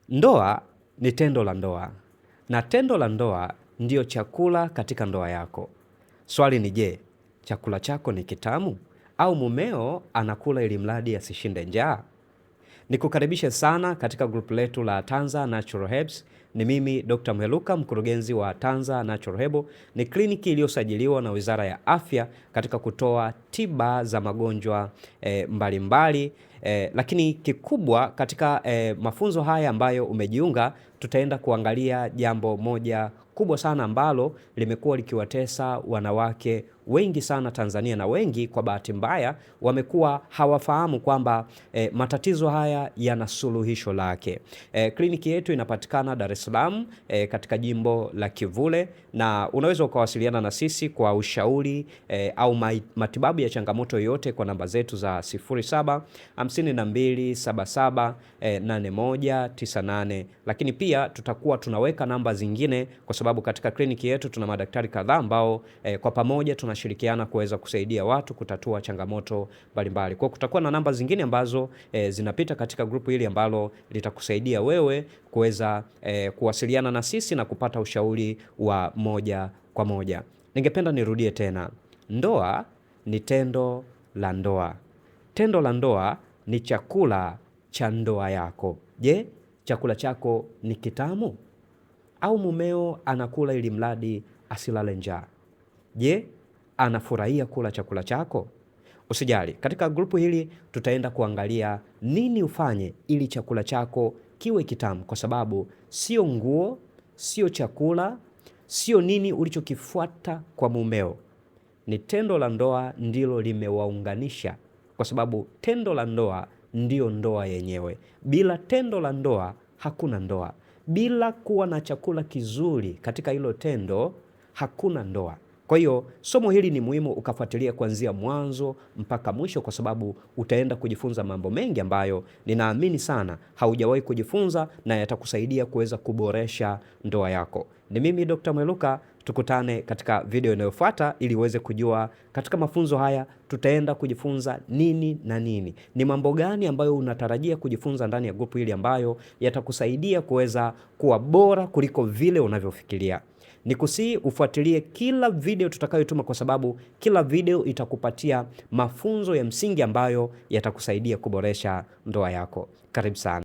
Ndoa ni tendo la ndoa, na tendo la ndoa ndiyo chakula katika ndoa yako. Swali ni je, chakula chako ni kitamu au mumeo anakula ili mradi asishinde njaa? Nikukaribishe sana katika grupu letu la Tanza Natural Herbs. Ni mimi Dr. Mheluka, mkurugenzi wa Tanza Natural Herbal. Ni kliniki iliyosajiliwa na Wizara ya Afya katika kutoa tiba za magonjwa mbalimbali. Lakini kikubwa katika mafunzo haya ambayo umejiunga, tutaenda kuangalia jambo moja kubwa sana ambalo limekuwa likiwatesa wanawake wengi sana Tanzania, na wengi kwa bahati mbaya wamekuwa hawafahamu kwamba matatizo haya yana suluhisho lake. Kliniki yetu inapatikana Dar es Salaam katika jimbo la Kivule, na unaweza ukawasiliana na sisi kwa ushauri au matibabu ya changamoto yoyote kwa namba zetu za 0752778198, lakini pia tutakuwa tunaweka namba zingine kwa sababu katika kliniki yetu tuna madaktari kadhaa ambao kwa pamoja tunashirikiana kuweza kusaidia watu kutatua changamoto mbalimbali. Kwa kutakuwa na namba zingine ambazo zinapita katika grupu hili ambalo litakusaidia wewe kuweza kuwasiliana na sisi na kupata ushauri wa moja kwa moja. Ningependa nirudie tena. Ndoa ni tendo la ndoa. Tendo la ndoa ni chakula cha ndoa yako. Je, chakula chako ni kitamu au mumeo anakula ili mradi asilale njaa? Je, anafurahia kula chakula chako? Usijali, katika grupu hili tutaenda kuangalia nini ufanye ili chakula chako kiwe kitamu, kwa sababu sio nguo, sio chakula, sio nini ulichokifuata kwa mumeo. Ni tendo la ndoa ndilo limewaunganisha, kwa sababu tendo la ndoa ndio ndoa yenyewe. Bila tendo la ndoa hakuna ndoa. Bila kuwa na chakula kizuri katika hilo tendo hakuna ndoa. Kwa hiyo somo hili ni muhimu ukafuatilia kuanzia mwanzo mpaka mwisho, kwa sababu utaenda kujifunza mambo mengi ambayo ninaamini sana haujawahi kujifunza na yatakusaidia kuweza kuboresha ndoa yako. Ni mimi Dr. Mheluka, tukutane katika video inayofuata ili uweze kujua katika mafunzo haya tutaenda kujifunza nini na nini. Ni mambo gani ambayo unatarajia kujifunza ndani ya grupu hili ambayo yatakusaidia kuweza kuwa bora kuliko vile unavyofikiria. Nikusihi ufuatilie kila video tutakayotuma, kwa sababu kila video itakupatia mafunzo ya msingi ambayo yatakusaidia kuboresha ndoa yako. Karibu sana.